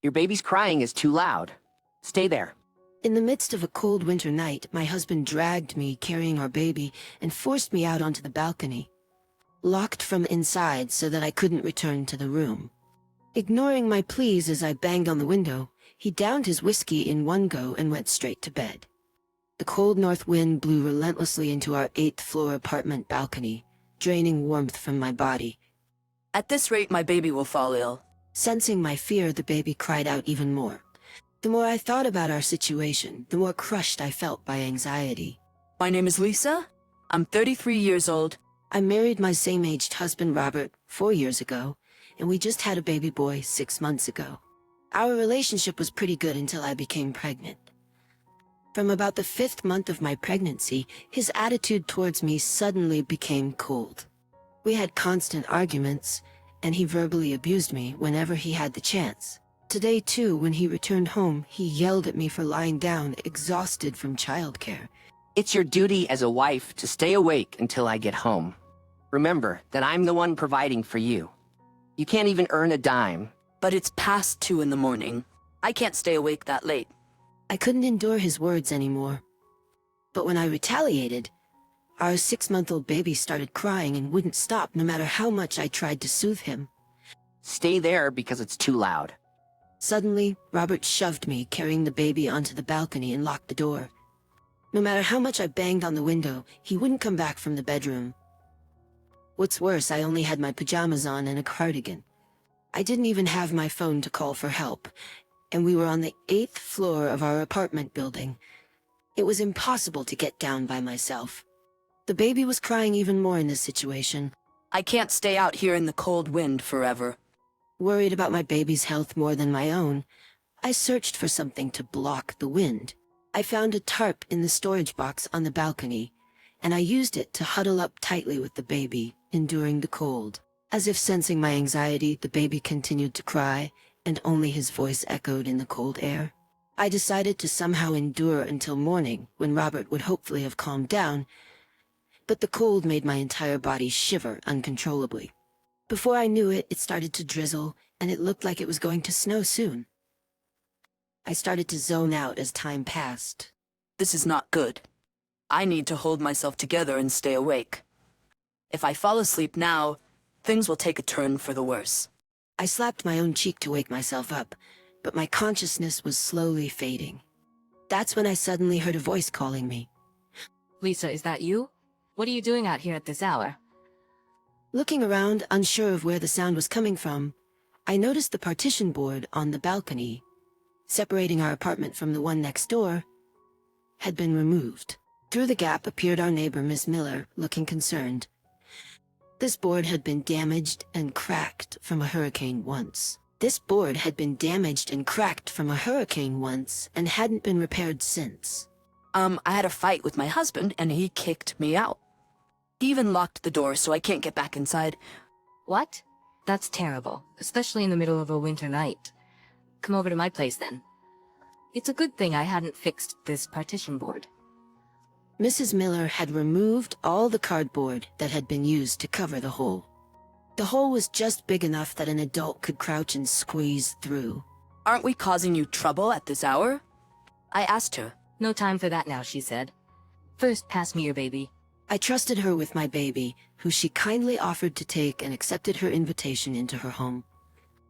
Your baby's crying is too loud. Stay there. In the midst of a cold winter night, my husband dragged me carrying our baby and forced me out onto the balcony, locked from inside so that I couldn't return to the room. Ignoring my pleas as I banged on the window, he downed his whiskey in one go and went straight to bed. The cold north wind blew relentlessly into our 8th-floor apartment balcony, draining warmth from my body. At this rate, my baby will fall ill. Sensing my fear, the baby cried out even more. The more I thought about our situation, the more crushed I felt by anxiety. My name is Lisa. I'm 33 years old. I married my same-aged husband, Robert, 4 years ago, and we just had a baby boy 6 months ago. Our relationship was pretty good until I became pregnant. From about the 5th month of my pregnancy, his attitude towards me suddenly became cold. We had constant arguments, and he verbally abused me whenever he had the chance. Today, too, when he returned home, he yelled at me for lying down, exhausted from childcare. It's your duty as a wife to stay awake until I get home. Remember that I'm the one providing for you. You can't even earn a dime. But it's past 2 in the morning. I can't stay awake that late. I couldn't endure his words anymore. But when I retaliated, our 6-month-old baby started crying and wouldn't stop no matter how much I tried to soothe him. Stay there because it's too loud. Suddenly, Robert shoved me, carrying the baby onto the balcony, and locked the door. No matter how much I banged on the window, he wouldn't come back from the bedroom. What's worse, I only had my pajamas on and a cardigan. I didn't even have my phone to call for help, and we were on the 8th floor of our apartment building. It was impossible to get down by myself. The baby was crying even more in this situation. I can't stay out here in the cold wind forever. Worried about my baby's health more than my own, I searched for something to block the wind. I found a tarp in the storage box on the balcony, and I used it to huddle up tightly with the baby, enduring the cold. As if sensing my anxiety, the baby continued to cry, and only his voice echoed in the cold air. I decided to somehow endure until morning, when Robert would hopefully have calmed down, but the cold made my entire body shiver uncontrollably. Before I knew it, it started to drizzle, and it looked like it was going to snow soon. I started to zone out as time passed. This is not good. I need to hold myself together and stay awake. If I fall asleep now, things will take a turn for the worse. I slapped my own cheek to wake myself up, but my consciousness was slowly fading. That's when I suddenly heard a voice calling me. Lisa, is that you? What are you doing out here at this hour? Looking around, unsure of where the sound was coming from, I noticed the partition board on the balcony, separating our apartment from the one next door, had been removed. Through the gap appeared our neighbor, Miss Miller, looking concerned. This board had been damaged and cracked from a hurricane once. And hadn't been repaired since. I had a fight with my husband, and he kicked me out. He even locked the door so I can't get back inside. What? That's terrible, especially in the middle of a winter night. Come over to my place then. It's a good thing I hadn't fixed this partition board. Mrs. Miller had removed all the cardboard that had been used to cover the hole. The hole was just big enough that an adult could crouch and squeeze through. Aren't we causing you trouble at this hour? I asked her. No time for that now, she said. First, pass me your baby. I trusted her with my baby, who she kindly offered to take, and accepted her invitation into her home.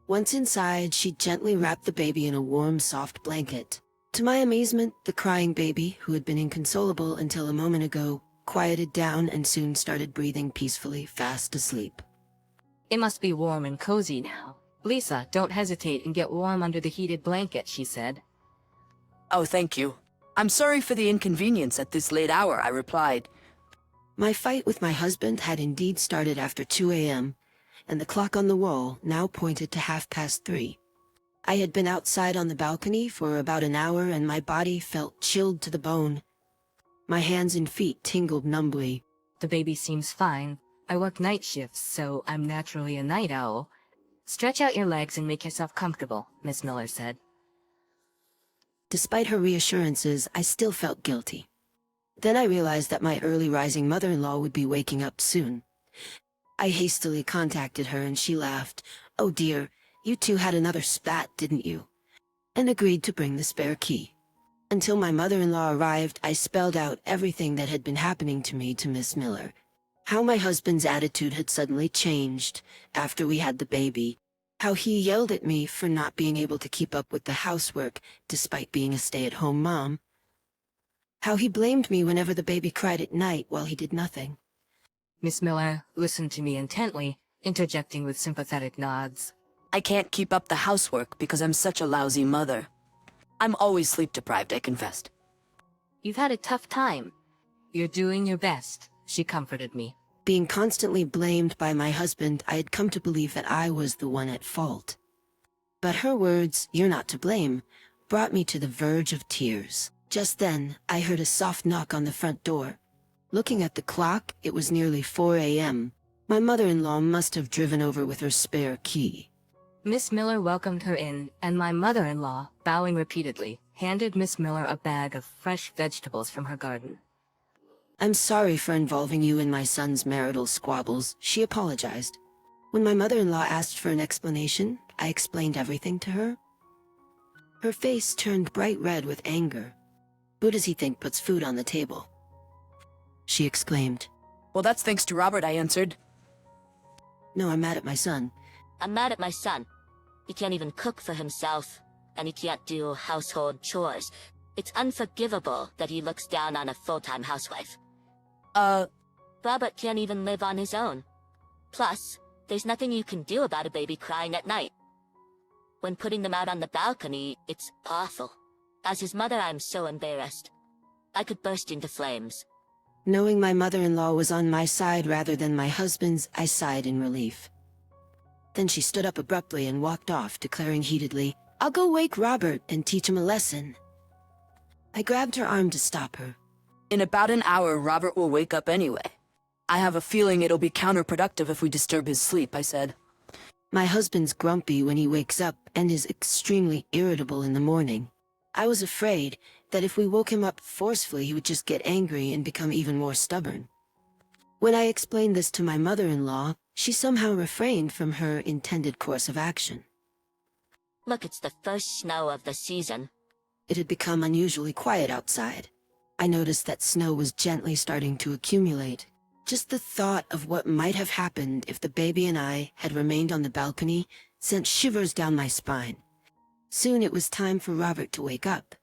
Once inside, she gently wrapped the baby in a warm, soft blanket. To my amazement, the crying baby, who had been inconsolable until a moment ago, quieted down and soon started breathing peacefully, fast asleep. It must be warm and cozy now. Lisa, don't hesitate and get warm under the heated blanket, she said. Oh, thank you. I'm sorry for the inconvenience at this late hour, I replied. My fight with my husband had indeed started after 2 a.m., and the clock on the wall now pointed to 3:30. I had been outside on the balcony for about an hour, and my body felt chilled to the bone. My hands and feet tingled numbly. The baby seems fine. I work night shifts, so I'm naturally a night owl. Stretch out your legs and make yourself comfortable, Miss Miller said. Despite her reassurances, I still felt guilty. Then I realized that my early rising mother-in-law would be waking up soon. I hastily contacted her and she laughed. "Oh dear, you two had another spat, didn't you? and agreed to bring the spare key. Until my mother-in-law arrived, I spelled out everything that had been happening to me to Miss Miller. How my husband's attitude had suddenly changed after we had the baby. How he yelled at me for not being able to keep up with the housework despite being a stay-at-home mom. How he blamed me whenever the baby cried at night while he did nothing. Miss Miller listened to me intently, interjecting with sympathetic nods. I can't keep up the housework because I'm such a lousy mother. I'm always sleep-deprived, I confessed. You've had a tough time. You're doing your best, she comforted me. Being constantly blamed by my husband, I had come to believe that I was the one at fault. But her words, "You're not to blame," brought me to the verge of tears. Just then, I heard a soft knock on the front door. Looking at the clock, it was nearly 4 a.m. My mother-in-law must have driven over with her spare key. Miss Miller welcomed her in, and my mother-in-law, bowing repeatedly, handed Miss Miller a bag of fresh vegetables from her garden. "I'm sorry for involving you in my son's marital squabbles," she apologized. When my mother-in-law asked for an explanation, I explained everything to her. Her face turned bright red with anger. "Who does he think puts food on the table?" she exclaimed. Well, that's thanks to Robert, I answered. "No, I'm mad at my son." I'm mad at my son. He can't even cook for himself, and he can't do household chores. It's unforgivable that he looks down on a full-time housewife. Robert can't even live on his own. Plus, there's nothing you can do about a baby crying at night. When putting them out on the balcony, it's awful. As his mother, I'm so embarrassed. I could burst into flames. Knowing my mother-in-law was on my side rather than my husband's, I sighed in relief. Then she stood up abruptly and walked off, declaring heatedly, "I'll go wake Robert and teach him a lesson." I grabbed her arm to stop her. In about an hour, Robert will wake up anyway. I have a feeling it'll be counterproductive if we disturb his sleep, I said. My husband's grumpy when he wakes up and is extremely irritable in the morning. I was afraid that if we woke him up forcefully, he would just get angry and become even more stubborn. When I explained this to my mother-in-law, she somehow refrained from her intended course of action. Look, it's the first snow of the season. It had become unusually quiet outside. I noticed that snow was gently starting to accumulate. Just the thought of what might have happened if the baby and I had remained on the balcony sent shivers down my spine. Soon it was time for Robert to wake up.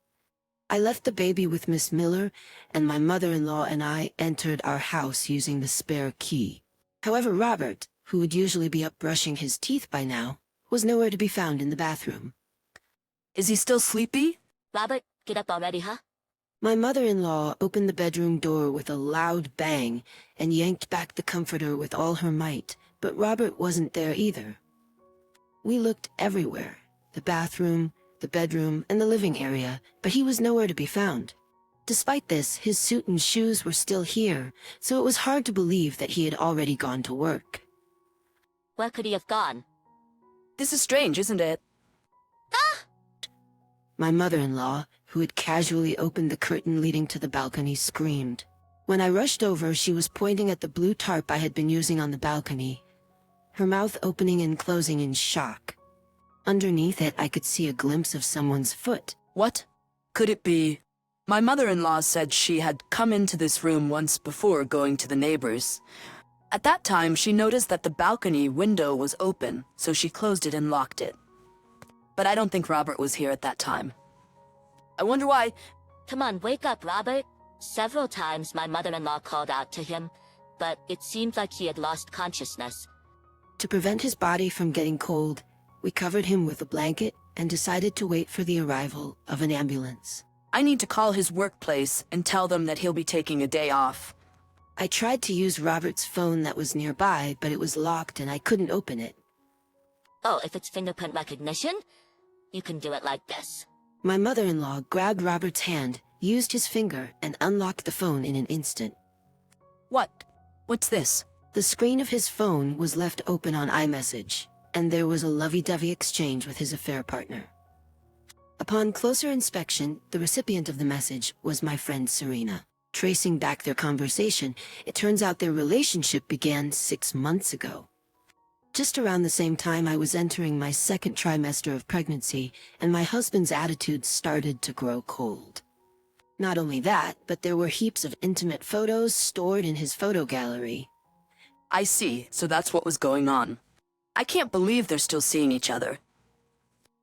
I left the baby with Miss Miller, and my mother-in-law and I entered our house using the spare key. However, Robert, who would usually be up brushing his teeth by now, was nowhere to be found in the bathroom. Is he still sleepy? Robert, get up already, huh? My mother-in-law opened the bedroom door with a loud bang and yanked back the comforter with all her might, but Robert wasn't there either. We looked everywhere, the bathroom, the bedroom, and the living area, but he was nowhere to be found. Despite this, his suit and shoes were still here, so it was hard to believe that he had already gone to work. Where could he have gone? This is strange, isn't it? My mother-in-law, who had casually opened the curtain leading to the balcony, screamed. When I rushed over, she was pointing at the blue tarp I had been using on the balcony, her mouth opening and closing in shock. Underneath it, I could see a glimpse of someone's foot. What? Could it be? My mother-in-law said she had come into this room once before going to the neighbors. At that time, she noticed that the balcony window was open, so she closed it and locked it. But I don't think Robert was here at that time. I wonder why. Come on, wake up, Robert. Several times my mother-in-law called out to him, but it seemed like he had lost consciousness. To prevent his body from getting cold, we covered him with a blanket and decided to wait for the arrival of an ambulance. I need to call his workplace and tell them that he'll be taking a day off. I tried to use Robert's phone that was nearby, but it was locked and I couldn't open it. Oh, if it's fingerprint recognition, you can do it like this. My mother-in-law grabbed Robert's hand, used his finger, and unlocked the phone in an instant. What? What's this? The screen of his phone was left open on iMessage, and there was a lovey-dovey exchange with his affair partner. Upon closer inspection, the recipient of the message was my friend Serena. Tracing back their conversation, it turns out their relationship began 6 months ago. Just around the same time I was entering my second trimester of pregnancy, and my husband's attitude started to grow cold. Not only that, but there were heaps of intimate photos stored in his photo gallery. I see, so that's what was going on. I can't believe they're still seeing each other.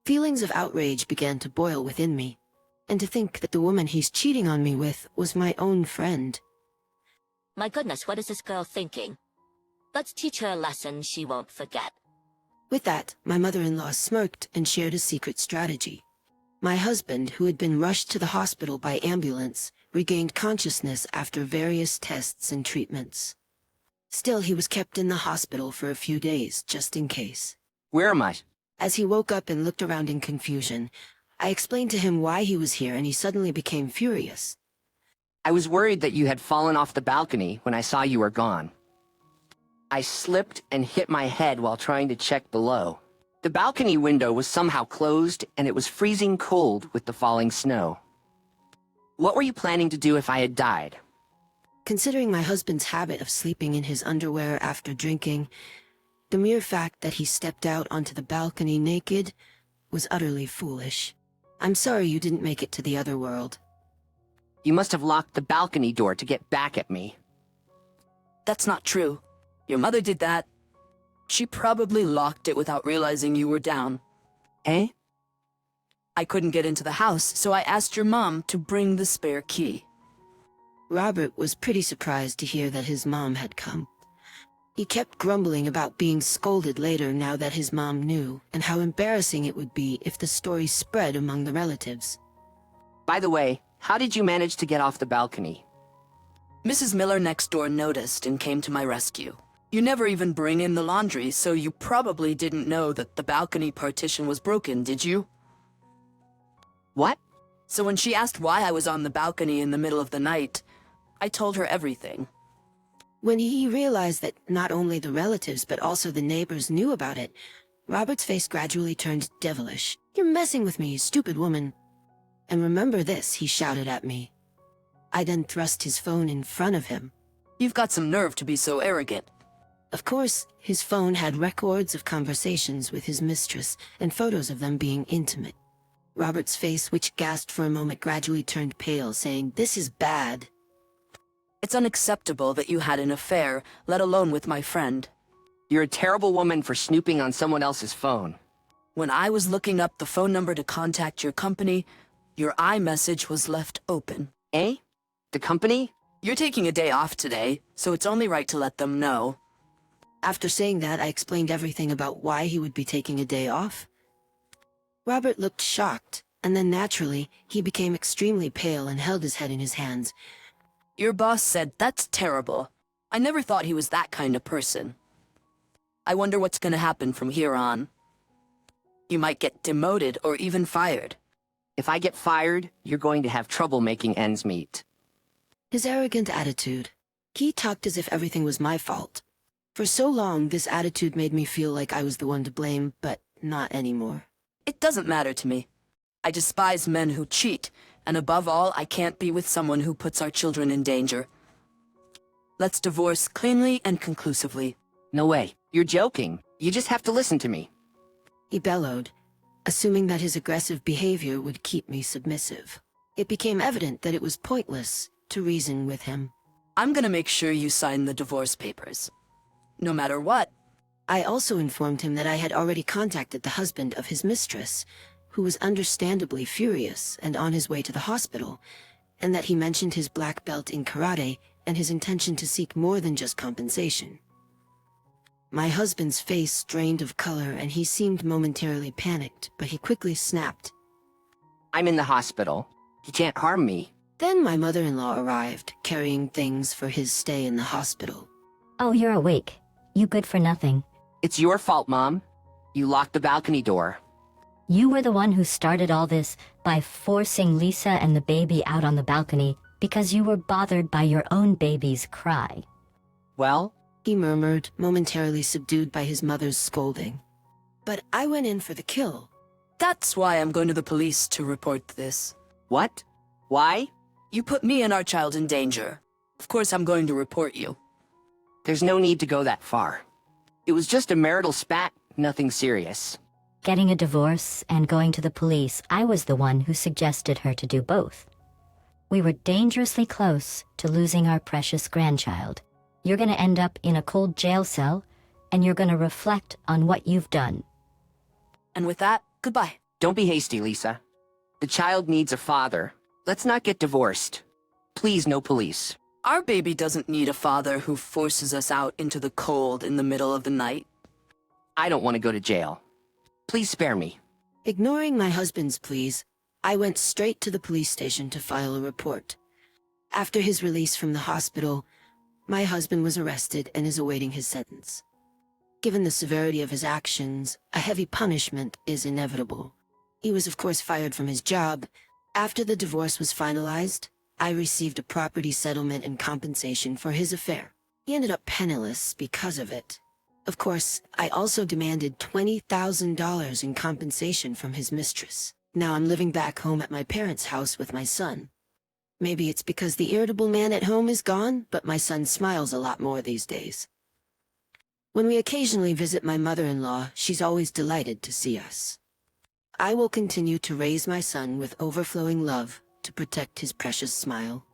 Feelings of outrage began to boil within me, and to think that the woman he's cheating on me with was my own friend. My goodness, what is this girl thinking? Let's teach her a lesson she won't forget. With that, my mother-in-law smirked and shared a secret strategy. My husband, who had been rushed to the hospital by ambulance, regained consciousness after various tests and treatments. Still, he was kept in the hospital for a few days, just in case. Where am I? As he woke up and looked around in confusion, I explained to him why he was here, and he suddenly became furious. I was worried that you had fallen off the balcony when I saw you were gone. I slipped and hit my head while trying to check below. The balcony window was somehow closed, and it was freezing cold with the falling snow. What were you planning to do if I had died? Considering my husband's habit of sleeping in his underwear after drinking, the mere fact that he stepped out onto the balcony naked was utterly foolish. I'm sorry you didn't make it to the other world. You must have locked the balcony door to get back at me. That's not true. Your mother did that. She probably locked it without realizing you were down. Eh? I couldn't get into the house, so I asked your mom to bring the spare key. Robert was pretty surprised to hear that his mom had come. He kept grumbling about being scolded later now that his mom knew, and how embarrassing it would be if the story spread among the relatives. By the way, how did you manage to get off the balcony? Mrs. Miller next door noticed and came to my rescue. You never even bring in the laundry, so you probably didn't know that the balcony partition was broken, did you? What? So when she asked why I was on the balcony in the middle of the night, I told her everything. When he realized that not only the relatives but also the neighbors knew about it, Robert's face gradually turned devilish. "You're messing with me, you stupid woman." "And remember this," he shouted at me. I then thrust his phone in front of him. You've got some nerve to be so arrogant. Of course, his phone had records of conversations with his mistress and photos of them being intimate. Robert's face, which gasped for a moment, gradually turned pale, saying, "This is bad." It's unacceptable that you had an affair, let alone with my friend. You're a terrible woman for snooping on someone else's phone. When I was looking up the phone number to contact your company, your iMessage was left open. Eh? The company? You're taking a day off today, so it's only right to let them know. After saying that, I explained everything about why he would be taking a day off. Robert looked shocked, and then naturally, he became extremely pale and held his head in his hands. Your boss said that's terrible. I never thought he was that kind of person. I wonder what's gonna happen from here on. You might get demoted or even fired. If I get fired, you're going to have trouble making ends meet. His arrogant attitude. He talked as if everything was my fault. For so long, this attitude made me feel like I was the one to blame, but not anymore. It doesn't matter to me. I despise men who cheat, and above all, I can't be with someone who puts our children in danger. Let's divorce cleanly and conclusively. No way. You're joking. You just have to listen to me. He bellowed, assuming that his aggressive behavior would keep me submissive. It became evident that it was pointless to reason with him. I'm gonna make sure you sign the divorce papers. No matter what. I also informed him that I had already contacted the husband of his mistress, who was understandably furious and on his way to the hospital, and that he mentioned his black belt in karate and his intention to seek more than just compensation. My husband's face drained of color and he seemed momentarily panicked, but he quickly snapped. I'm in the hospital. He can't harm me. Then my mother-in-law arrived, carrying things for his stay in the hospital. "Oh, you're awake. You good for nothing. It's your fault, Mom. You locked the balcony door. You were the one who started all this by forcing Lisa and the baby out on the balcony because you were bothered by your own baby's cry." Well? He murmured, momentarily subdued by his mother's scolding. "But I went in for the kill." That's why I'm going to the police to report this. What? Why? You put me and our child in danger. Of course I'm going to report you. There's no need to go that far. It was just a marital spat, nothing serious. Getting a divorce and going to the police, I was the one who suggested her to do both. We were dangerously close to losing our precious grandchild. You're gonna end up in a cold jail cell, and you're gonna reflect on what you've done. And with that, goodbye. Don't be hasty, Lisa. The child needs a father. Let's not get divorced. Please, no police. Our baby doesn't need a father who forces us out into the cold in the middle of the night. I don't want to go to jail. Please spare me. Ignoring my husband's pleas, I went straight to the police station to file a report. After his release from the hospital, my husband was arrested and is awaiting his sentence. Given the severity of his actions, a heavy punishment is inevitable. He was of course fired from his job. After the divorce was finalized, I received a property settlement and compensation for his affair. He ended up penniless because of it. Of course, I also demanded $20,000 in compensation from his mistress. Now I'm living back home at my parents' house with my son. Maybe it's because the irritable man at home is gone, but my son smiles a lot more these days. When we occasionally visit my mother-in-law, she's always delighted to see us. I will continue to raise my son with overflowing love to protect his precious smile.